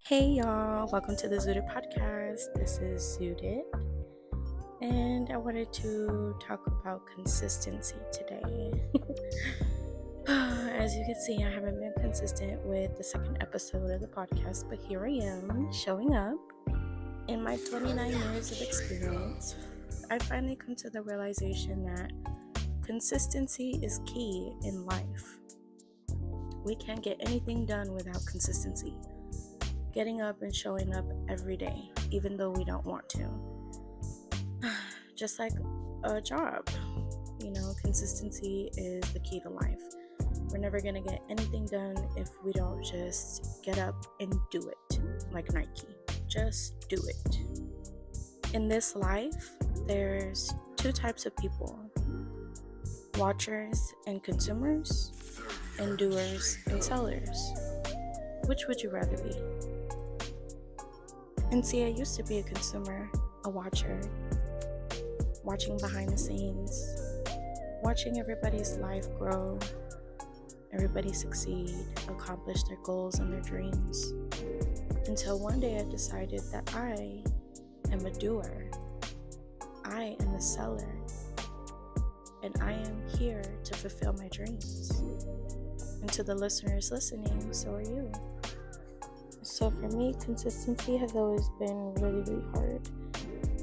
Hey y'all, welcome to the Zooted Podcast. This is Zooted, and I wanted to talk about consistency today. As you can see, I haven't been consistent with the second episode of the podcast, but here I am showing up. In my 29 years of experience, I finally come to the realization that consistency is key in life. We can't get anything done without consistency. Getting up and showing up every day, even though we don't want to. Just like a job, consistency is the key to life. We're never going to get anything done if we don't just get up and do it, like Nike. Just do it. In this life, there's two types of people: watchers and consumers, and doers and sellers. Which would you rather be? And see, I used to be a consumer, a watcher, watching behind the scenes, watching everybody's life grow, everybody succeed, accomplish their goals and their dreams. Until one day I decided that I am a doer. I am a seller. And I am here to fulfill my dreams. And to the listeners listening, so are you. So for me, consistency has always been really, really hard.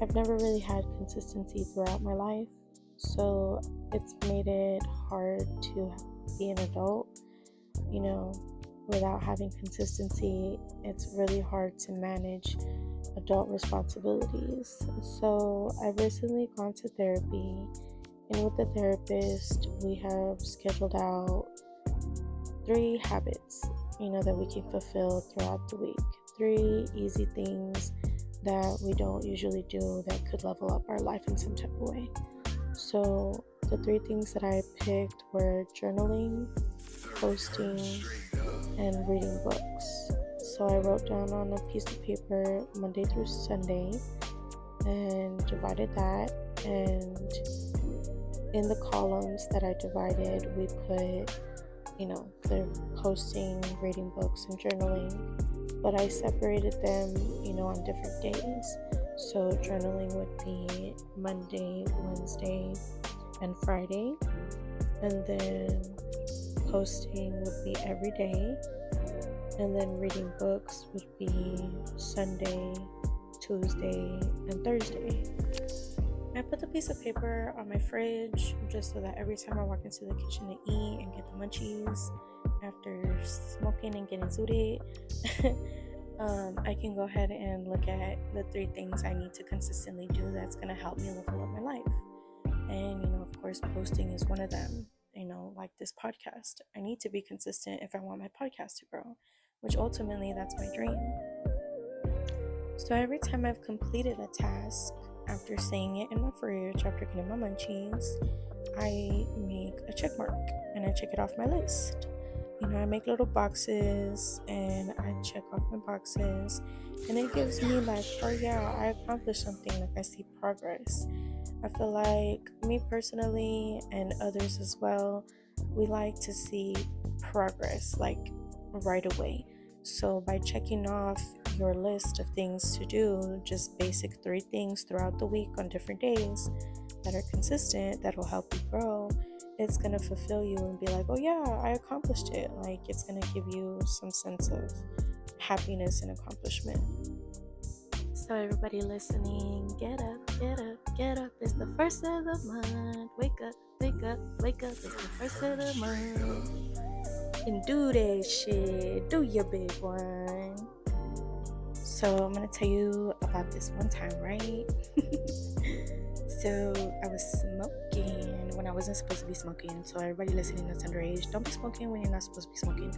I've never really had consistency throughout my life, so it's made it hard to be an adult. Without having consistency, it's really hard to manage adult responsibilities. So I've recently gone to therapy, and with the therapist, we have scheduled out 3 habits that we can fulfill throughout the week. 3 easy things that we don't usually do that could level up our life in some type of way. So the 3 things that I picked were journaling, posting, and reading books. So I wrote down on a piece of paper Monday through Sunday and divided that, and in the columns that I divided, we put the posting, reading books, and journaling, but I separated them, on different days. So journaling would be Monday, Wednesday, and Friday, and then posting would be every day, and then reading books would be Sunday, Tuesday, and Thursday. I put the piece of paper on my fridge just so that every time I walk into the kitchen to eat and get the munchies after smoking and getting zooted, I can go ahead and look at the 3 things I need to consistently do that's going to help me level up my life. And, of course, posting is one of them. Like this podcast. I need to be consistent if I want my podcast to grow, which ultimately that's my dream. So every time I've completed a task, after seeing it in my fridge, after getting my munchies, I make a check mark and I check it off my list. I make little boxes and I check off my boxes, and it gives me like, oh yeah, I accomplished something, like I see progress. I feel like me personally and others as well, we like to see progress like right away. So by checking off your list of things to do, just basic 3 things throughout the week on different days that are consistent, that will help you grow, it's going to fulfill you and be like, oh yeah, I accomplished it. Like, it's going to give you some sense of happiness and accomplishment. So everybody listening, get up, get up, get up. It's the first of the month. Wake up, wake up, wake up. It's the first of the month. And do that shit. Do your big one. So I'm going to tell you about this one time, right? So I was smoking when I wasn't supposed to be smoking. So everybody listening that's underage, don't be smoking when you're not supposed to be smoking.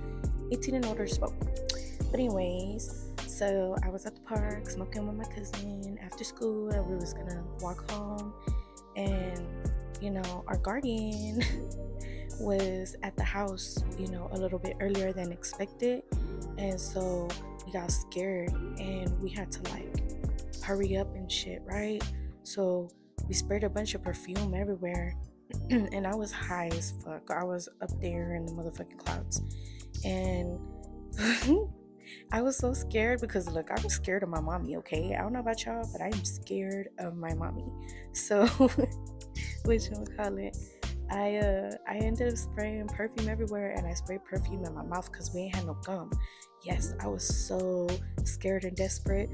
18 and older smoke. But anyways, so I was at the park smoking with my cousin after school, and we was going to walk home. And, our guardian was at the house, a little bit earlier than expected. And so we got scared and we had to hurry up and shit, right? So we sprayed a bunch of perfume everywhere and I was high as fuck. I was up there in the motherfucking clouds. And I was so scared because look, I'm scared of my mommy, okay? I don't know about y'all, but I'm scared of my mommy. So which you call it? I ended up spraying perfume everywhere, and I sprayed perfume in my mouth because we ain't had no gum. Yes, I was so scared and desperate.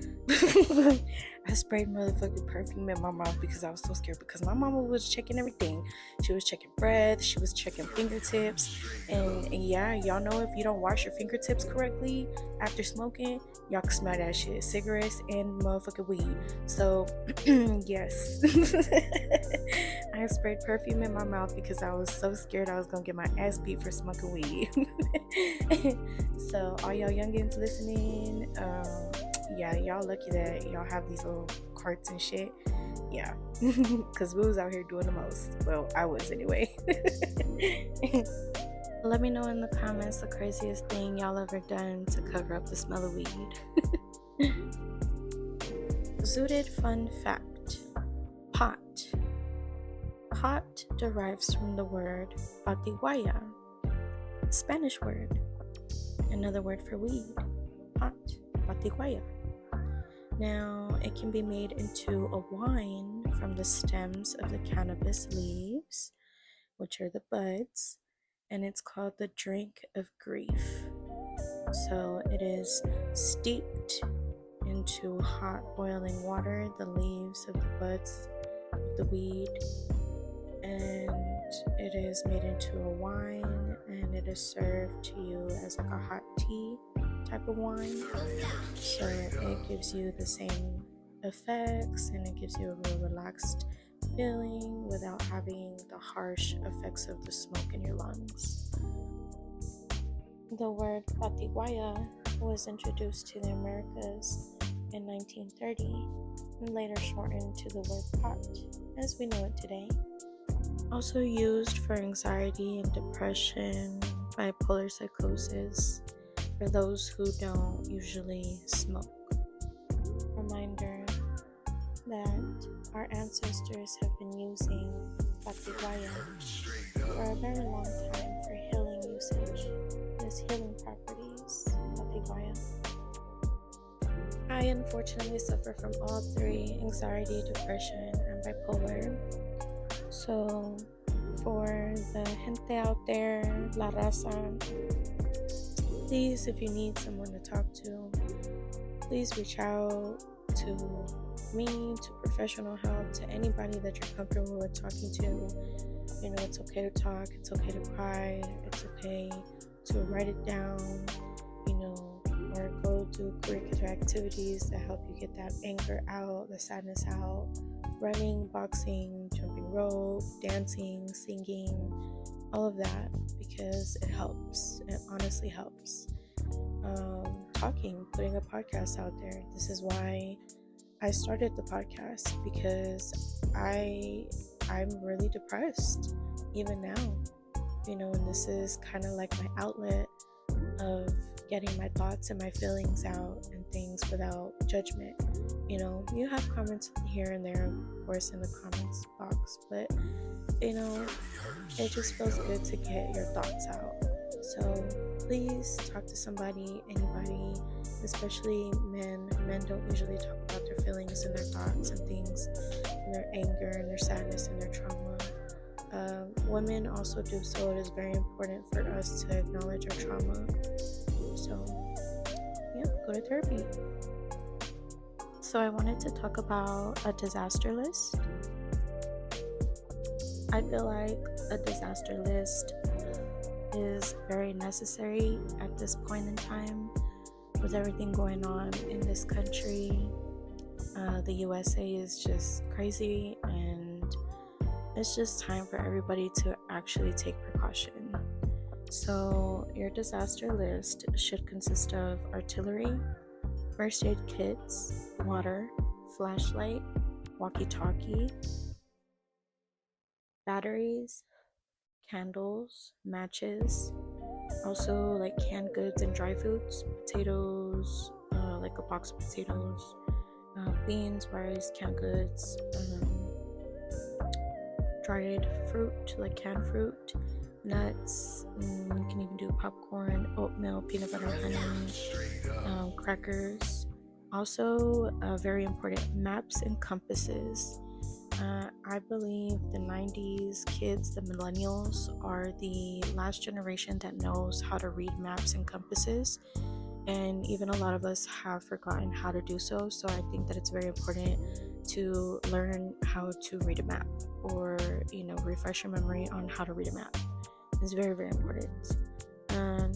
I sprayed motherfucking perfume in my mouth because I was so scared, because my mama was checking everything. She was checking breath, she was checking fingertips, and yeah, y'all know if you don't wash your fingertips correctly after smoking, y'all can smell that shit. Cigarettes and motherfucking weed. So yes. I sprayed perfume in my mouth because I was so scared I was gonna get my ass beat for smoking weed. So all y'all youngins listening, yeah, y'all lucky that y'all have these little carts and shit. Yeah, because we was out here doing the most. Well, I was anyway. Let me know in the comments the craziest thing y'all ever done to cover up the smell of weed. Zooted fun fact: pot. Pot derives from the word patiguaya, Spanish word, another word for weed. Pot, patiguaya. Now, it can be made into a wine from the stems of the cannabis leaves, which are the buds, and it's called the drink of grief. So it is steeped into hot boiling water, the leaves of the buds of the weed, and it is made into a wine, and it is served to you as like a hot tea type of wine. So it gives you the same effects, and it gives you a real relaxed feeling without having the harsh effects of the smoke in your lungs. The word patiguaya was introduced to the Americas in 1930 and later shortened to the word pot as we know it today. Also used for anxiety and depression, bipolar psychosis, for those who don't usually smoke. Reminder that our ancestors have been using patiguaya for a very long time for healing usage. There's healing properties, patiguaya. I unfortunately suffer from all three: anxiety, depression, and bipolar. So for the gente out there, la raza, please, if you need someone to talk to, please reach out to me, to professional help, to anybody that you're comfortable with talking to. You know, it's okay to talk, it's okay to cry, it's okay to write it down, you know, or go do curricular activities that help you get that anger out, the sadness out. Running, boxing, jumping rope, dancing, singing, all of that, because it helps. It honestly helps. Talking, putting a podcast out there. This is why I started the podcast, because I'm really depressed even now, you know, and this is kind of like my outlet of getting my thoughts and my feelings out and things without judgment. You know, you have comments here and there, of course, in the comments box, but you know, it just feels good to get your thoughts out. So please talk to somebody, anybody, especially men. Men don't usually talk about their feelings and their thoughts and things, and their anger and their sadness and their trauma. Women also do, so it is very important for us to acknowledge our trauma. So yeah, go to therapy. So I wanted to talk about a disaster list. I feel like a disaster list is very necessary at this point in time with everything going on in this country. The USA is just crazy, and it's just time for everybody to actually take precaution. So your disaster list should consist of artillery, first aid kits, water, flashlight, walkie-talkie, batteries, candles, matches, also like canned goods and dry foods, potatoes, like a box of potatoes, beans, rice, canned goods, dried fruit, like canned fruit, nuts. You can even do popcorn, oatmeal, peanut butter honey, crackers. Also, very important, maps and compasses. I believe the 90s kids, the millennials, are the last generation that knows how to read maps and compasses. And even a lot of us have forgotten how to do so. So I think that it's very important to learn how to read a map, or refresh your memory on how to read a map. It's very, very important.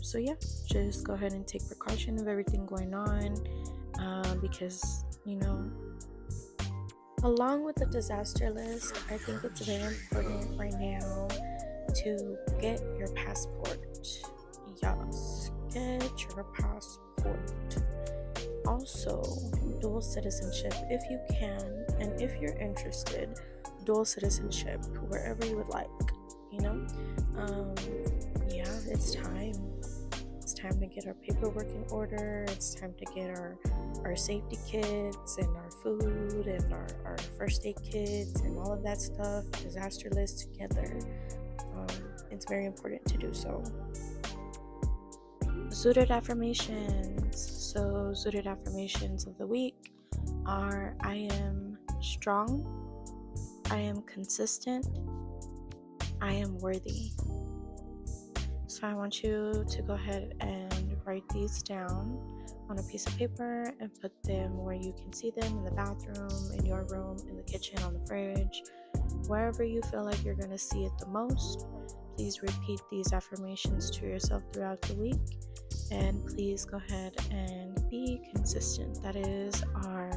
So yeah, just go ahead and take precaution of everything going on, because along with the disaster list, I think it's very important right now to get your passport. Yes, get your passport. Also, dual citizenship if you can, and if you're interested, dual citizenship wherever you would like. Yeah, it's time. It's time to get our paperwork in order. It's time to get our safety kits and our food and our first aid kits and all of that stuff, disaster list together. It's very important to do so. Zooted affirmations. So zooted affirmations of the week are: I am strong, I am consistent, I am worthy. So I want you to go ahead and write these down on a piece of paper and put them where you can see them, in the bathroom, in your room, in the kitchen, on the fridge, wherever you feel like you're going to see it the most. Please repeat these affirmations to yourself throughout the week, and please go ahead and be consistent. That is our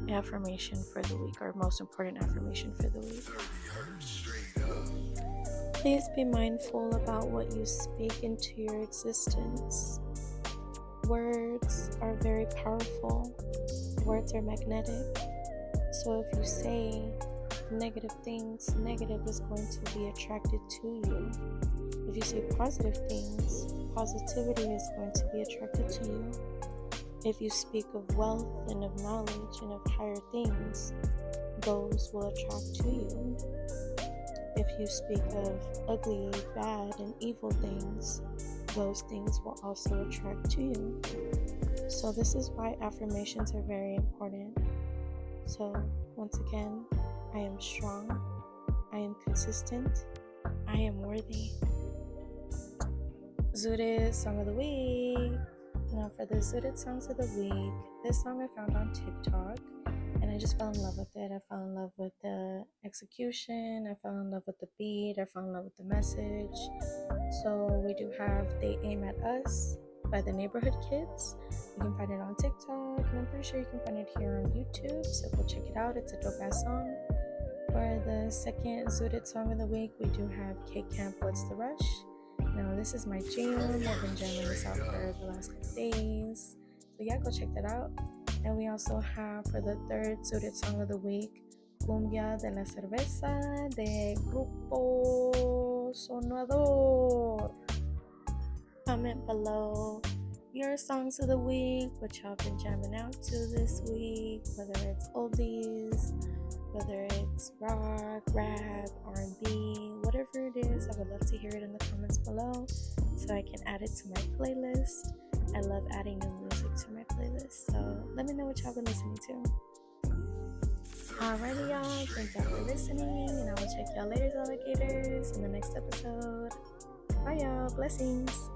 affirmation for the week, our most important affirmation for the week. Please be mindful about what you speak into your existence. Words are very powerful. Words are magnetic. So if you say negative things, negative is going to be attracted to you. If you say positive things, positivity is going to be attracted to you. If you speak of wealth and of knowledge and of higher things, those will attract to you. If you speak of ugly, bad, and evil things, those things will also attract to you. So this is why affirmations are very important. So once again, I am strong, I am consistent, I am worthy. Zooted Song of the Week. Now for the Zooted Songs of the Week, this song I found on TikTok, and I just fell in love with it. I fell in love with the execution, I fell in love with the beat, I fell in love with the message. So we do have They Aim at Us by the Neighborhood Kids. You can find it on TikTok, and I'm pretty sure you can find it here on YouTube, so go check it out. It's a dope ass song. For the second Zooted Song of the Week, we do have K Camp, What's the Rush? Now this is my jam. I've been jamming this out for the last couple days, so yeah, go check that out. And we also have, for the third Zooted Song of the Week, Cumbia de la Cerveza de Grupo Sonador. Comment below your songs of the week, what y'all been jamming out to this week, whether it's oldies, whether it's rock, rap, R&B, whatever it is. I would love to hear it in the comments below so I can add it to my playlist. I love adding new music to my playlist, so let me know what y'all been listening to. Alrighty, y'all, thank y'all for listening, and I will check y'all later, alligators, in the next episode. Bye, y'all. Blessings.